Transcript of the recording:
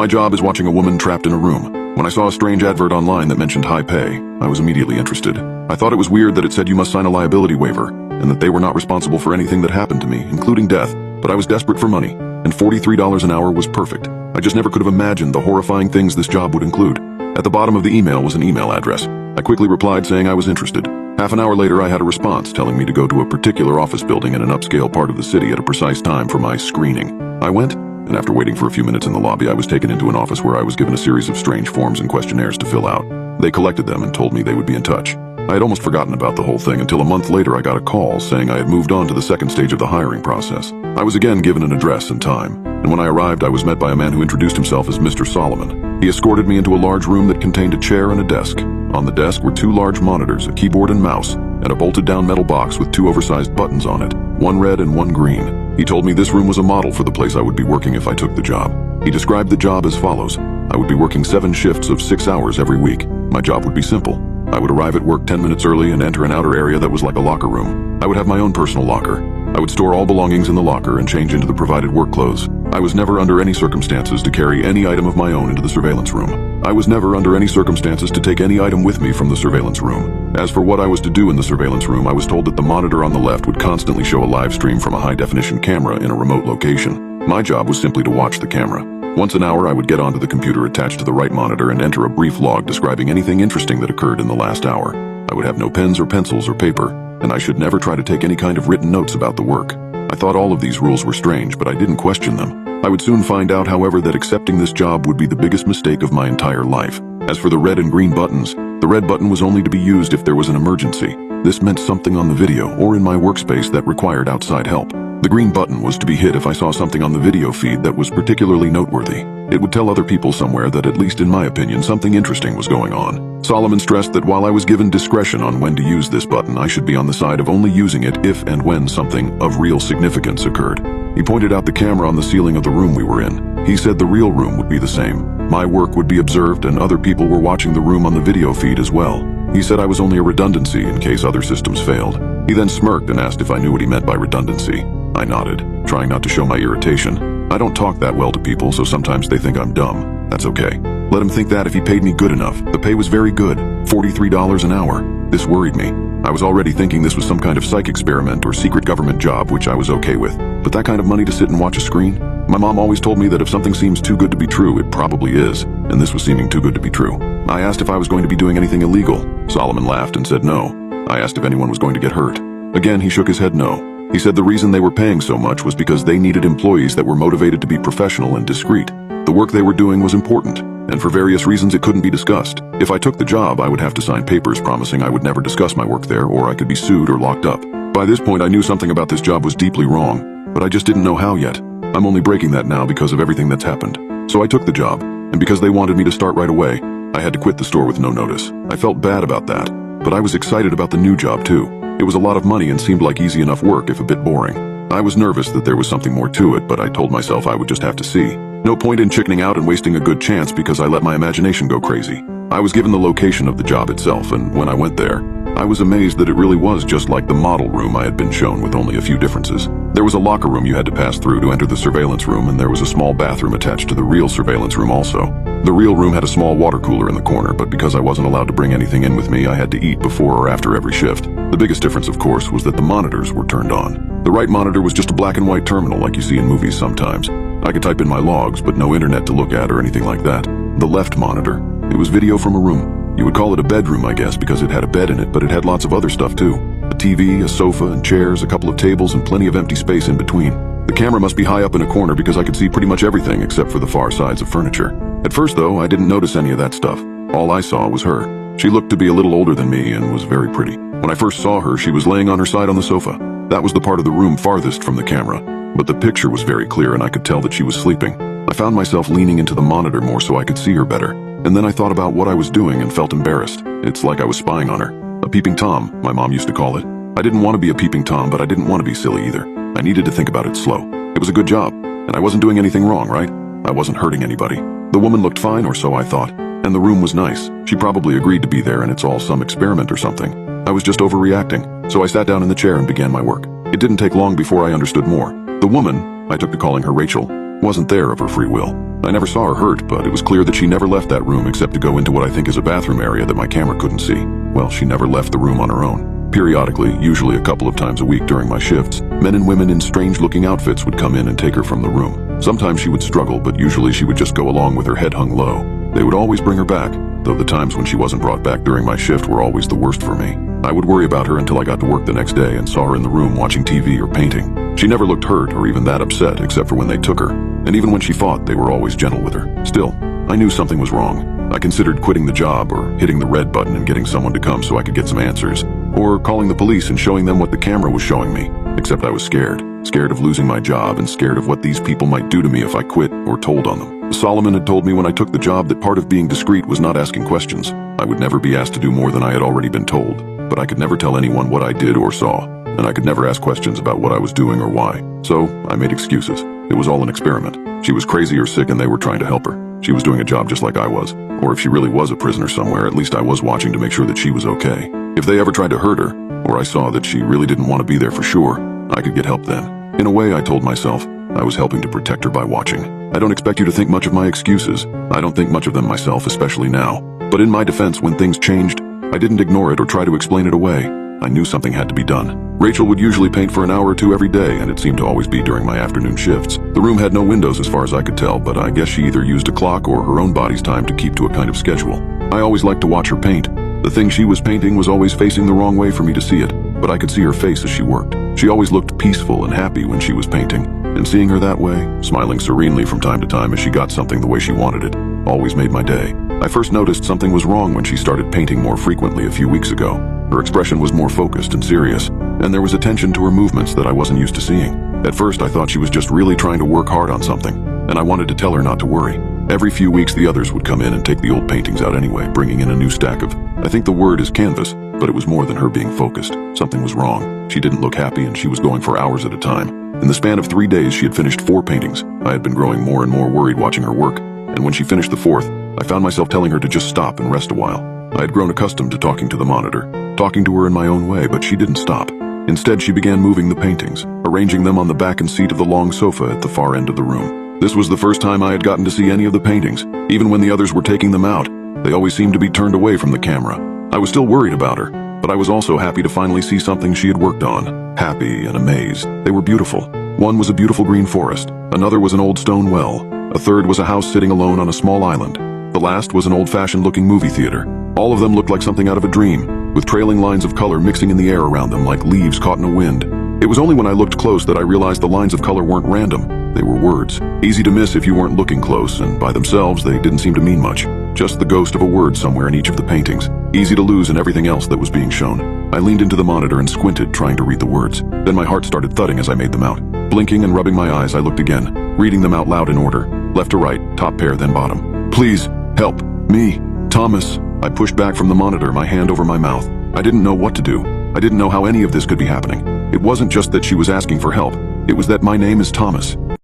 My job is watching a woman trapped in a room. When I saw a strange advert online that mentioned high pay, I was immediately interested. I thought it was weird that it said you must sign a liability waiver, and that they were not responsible for anything that happened to me, including death, but I was desperate for money, and $43 an hour was perfect. I just never could have imagined the horrifying things this job would include. At the bottom of the email was an email address. I quickly replied saying I was interested. Half an hour later, I had a response telling me to go to a particular office building in an upscale part of the city at a precise time for my screening. I went, and after waiting for a few minutes in the lobby, I was taken into an office where I was given a series of strange forms and questionnaires to fill out. They collected them and told me they would be in touch. I had almost forgotten about the whole thing until a month later I got a call saying I had moved on to the second stage of the hiring process. I was again given an address and time, and when I arrived I was met by a man who introduced himself as Mr. Solomon. He escorted me into a large room that contained a chair and a desk. On the desk were 2 large monitors, a keyboard and mouse, and a bolted-down metal box with 2 oversized buttons on it, one red and one green. He told me this room was a model for the place I would be working if I took the job. He described the job as follows. I would be working 7 shifts of 6 hours every week. My job would be simple. I would arrive at work 10 minutes early and enter an outer area that was like a locker room. I would have my own personal locker. I would store all belongings in the locker and change into the provided work clothes. I was never under any circumstances to carry any item of my own into the surveillance room. I was never under any circumstances to take any item with me from the surveillance room. As for what I was to do in the surveillance room, I was told that the monitor on the left would constantly show a live stream from a high-definition camera in a remote location. My job was simply to watch the camera. Once an hour, I would get onto the computer attached to the right monitor and enter a brief log describing anything interesting that occurred in the last hour. I would have no pens or pencils or paper, and I should never try to take any kind of written notes about the work. I thought all of these rules were strange, but I didn't question them. I would soon find out, however, that accepting this job would be the biggest mistake of my entire life. As for the red and green buttons, the red button was only to be used if there was an emergency. This meant something on the video or in my workspace that required outside help. The green button was to be hit if I saw something on the video feed that was particularly noteworthy. It would tell other people somewhere that, at least in my opinion, something interesting was going on. Solomon stressed that while I was given discretion on when to use this button, I should be on the side of only using it if and when something of real significance occurred. He pointed out the camera on the ceiling of the room we were in. He said the real room would be the same. My work would be observed and other people were watching the room on the video feed as well. He said I was only a redundancy in case other systems failed. He then smirked and asked if I knew what he meant by redundancy. I nodded, trying not to show my irritation. I don't talk that well to people, so sometimes they think I'm dumb. That's okay. Let him think that if he paid me good enough. The pay was very good, $43 an hour. This worried me. I was already thinking this was some kind of psych experiment or secret government job, which I was okay with. But that kind of money to sit and watch a screen? My mom always told me that if something seems too good to be true, it probably is, and this was seeming too good to be true. I asked if I was going to be doing anything illegal. Solomon laughed and said no. I asked if anyone was going to get hurt. Again, he shook his head no. He said the reason they were paying so much was because they needed employees that were motivated to be professional and discreet. The work they were doing was important, and for various reasons it couldn't be discussed. If I took the job, I would have to sign papers promising I would never discuss my work there, or I could be sued or locked up. By this point, I knew something about this job was deeply wrong, but I just didn't know how yet. I'm only breaking that now because of everything that's happened. So I took the job, and because they wanted me to start right away, I had to quit the store with no notice. I felt bad about that, but I was excited about the new job too. It was a lot of money and seemed like easy enough work if a bit boring. I was nervous that there was something more to it, but I told myself I would just have to see. No point in chickening out and wasting a good chance because I let my imagination go crazy. I was given the location of the job itself, and when I went there, I was amazed that it really was just like the model room I had been shown with only a few differences. There was a locker room you had to pass through to enter the surveillance room, and there was a small bathroom attached to the real surveillance room also. The real room had a small water cooler in the corner, but because I wasn't allowed to bring anything in with me, I had to eat before or after every shift. The biggest difference, of course, was that the monitors were turned on. The right monitor was just a black and white terminal like you see in movies sometimes. I could type in my logs, but no internet to look at or anything like that. The left monitor, it was video from a room. You would call it a bedroom, I guess, because it had a bed in it, but it had lots of other stuff too. A TV, a sofa, and chairs, a couple of tables, and plenty of empty space in between. The camera must be high up in a corner because I could see pretty much everything except for the far sides of furniture. At first, though, I didn't notice any of that stuff. All I saw was her. She looked to be a little older than me and was very pretty. When I first saw her, she was laying on her side on the sofa. That was the part of the room farthest from the camera. But the picture was very clear and I could tell that she was sleeping. I found myself leaning into the monitor more so I could see her better. And then I thought about what I was doing and felt embarrassed. It's like I was spying on her. A peeping Tom, my mom used to call it. I didn't want to be a peeping Tom, but I didn't want to be silly either. I needed to think about it slow. It was a good job, and I wasn't doing anything wrong, right? I wasn't hurting anybody. The woman looked fine, or so I thought, and the room was nice. She probably agreed to be there and it's all some experiment or something. I was just overreacting, so I sat down in the chair and began my work. It didn't take long before I understood more. The woman, I took to calling her Rachel, wasn't there of her free will. I never saw her hurt, but it was clear that she never left that room except to go into what I think is a bathroom area that my camera couldn't see. Well, she never left the room on her own. Periodically, usually a couple of times a week during my shifts, men and women in strange-looking outfits would come in and take her from the room. Sometimes she would struggle, but usually she would just go along with her head hung low. They would always bring her back, though the times when she wasn't brought back during my shift were always the worst for me. I would worry about her until I got to work the next day and saw her in the room watching TV or painting. She never looked hurt or even that upset, except for when they took her. And even when she fought, they were always gentle with her. Still, I knew something was wrong. I considered quitting the job or hitting the red button and getting someone to come so I could get some answers. Or calling the police and showing them what the camera was showing me. Except I was scared. Scared of losing my job and scared of what these people might do to me if I quit or told on them. Solomon had told me when I took the job that part of being discreet was not asking questions. I would never be asked to do more than I had already been told. But I could never tell anyone what I did or saw. And I could never ask questions about what I was doing or why. So I made excuses. It was all an experiment. She was crazy or sick and they were trying to help her. She was doing a job just like I was. Or if she really was a prisoner somewhere, at least I was watching to make sure that she was okay. If they ever tried to hurt her, or I saw that she really didn't want to be there for sure, I could get help then. In a way, I told myself, I was helping to protect her by watching. I don't expect you to think much of my excuses. I don't think much of them myself, especially now. But in my defense, when things changed, I didn't ignore it or try to explain it away. I knew something had to be done. Rachel would usually paint for an hour or two every day, and it seemed to always be during my afternoon shifts. The room had no windows as far as I could tell, but I guess she either used a clock or her own body's time to keep to a kind of schedule. I always liked to watch her paint. The thing she was painting was always facing the wrong way for me to see it, but I could see her face as she worked. She always looked peaceful and happy when she was painting, and seeing her that way, smiling serenely from time to time as she got something the way she wanted it, always made my day. I first noticed something was wrong when she started painting more frequently a few weeks ago. Her expression was more focused and serious, and there was attention to her movements that I wasn't used to seeing. At first, I thought she was just really trying to work hard on something, and I wanted to tell her not to worry. Every few weeks, the others would come in and take the old paintings out anyway, bringing in a new stack of, I think the word is canvas, but it was more than her being focused. Something was wrong. She didn't look happy, and she was going for hours at a time. In the span of 3 days, she had finished 4 paintings. I had been growing more and more worried watching her work, and when she finished the 4th, I found myself telling her to just stop and rest a while. I had grown accustomed to talking to the monitor, talking to her in my own way, but she didn't stop. Instead, she began moving the paintings, arranging them on the back and seat of the long sofa at the far end of the room. This was the first time I had gotten to see any of the paintings. Even when the others were taking them out, they always seemed to be turned away from the camera. I was still worried about her, but I was also happy to finally see something she had worked on. Happy and amazed. They were beautiful. One was a beautiful green forest. Another was an old stone well. A third was a house sitting alone on a small island. The last was an old-fashioned looking movie theater. All of them looked like something out of a dream, with trailing lines of color mixing in the air around them like leaves caught in a wind. It was only when I looked close that I realized the lines of color weren't random. They were words. Easy to miss if you weren't looking close, and by themselves they didn't seem to mean much. Just the ghost of a word somewhere in each of the paintings. Easy to lose in everything else that was being shown. I leaned into the monitor and squinted, trying to read the words. Then my heart started thudding as I made them out. Blinking and rubbing my eyes, I looked again, reading them out loud in order. Left to right, top pair, then bottom. Please, help. Me. Thomas. I pushed back from the monitor, my hand over my mouth. I didn't know what to do. I didn't know how any of this could be happening. It wasn't just that she was asking for help. It was that my name is Thomas.